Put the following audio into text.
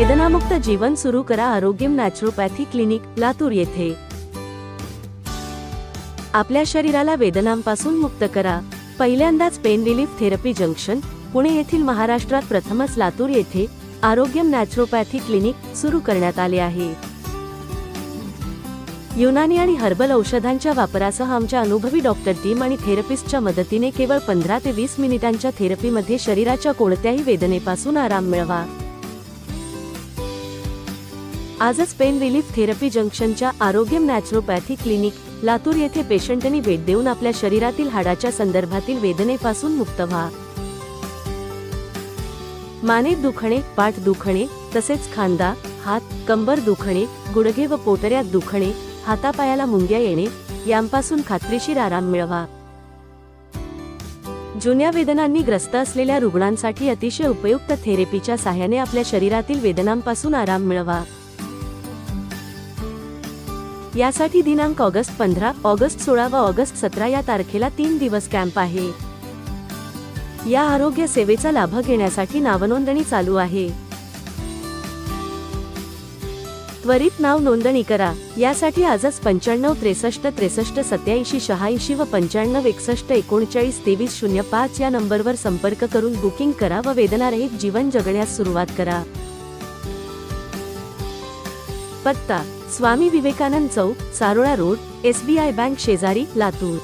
वेदनामुक्त जीवन सुरू करा आरोग्यम naturopathy clinic, Latur येथे. आपल्या शरीराला वेदनांपासून मुक्त करा. पहिल्यांदाच pain relief therapy junction, Pune येथील महाराष्ट्रात प्रथमच लातूर येथे आरोग्यम नॅचरोपॅथी क्लिनिक सुरू करण्यात आले आहे. युनानी आणि हर्बल औषधांच्या वापरासह आमच्या अनुभवी डॉक्टर टीम आणि थेरपिस्टच्या मदतीने केवळ 15 ते 20 मिनिटांच्या थेरपीमध्ये शरीराच्या कोणत्याही वेदनेपासून आराम मिळवा. आजच पेन रिलीफ थेरपी जंक्शनच्या आरोग्यम नॅचरोपॅथी क्लिनिक, लातूर येथे पेशंटनी भेट देऊन आपल्या शरीरातील हाडाच्या संदर्भातील वेदनेपासून मुक्त व्हा. मानेत दुखणे, पाठ दुखणे, तसेच खांदा, हात, कंबर दुखणे, गुडघे व पोटऱ्यात दुखणे, हातापायाला मुंग्या येणे यांपासून खात्रीशीर आराम मिळवा. जुन्या वेदनांनी ग्रस्त असलेल्या रुग्णांसाठी अतिशय उपयुक्त थेरपीच्या सहाय्याने आपल्या शरीरातील वेदनांपासून आराम मिळवा. यासाठी दिनांक ऑगस्ट 15, ऑगस्ट 16 व ऑगस्ट 17 या तारखेला 3 दिवस कॅम्प आहे. या आरोग्य सेवेचा लाभ घेण्यासाठी नावनोंदणी चालू आहे. त्वरित नाव नोंदणी करा. यासाठी आजच 95 63 63 87 86 व 95 61 39 23 05 या नंबरवर संपर्क करून बुकिंग करा व वेदनारहित जीवन जगण्यास सुरुवात करा. पत्ता: स्वामी विवेकानंद चौक, सारोळा रोड, SBI बँक शेजारी, लातूर.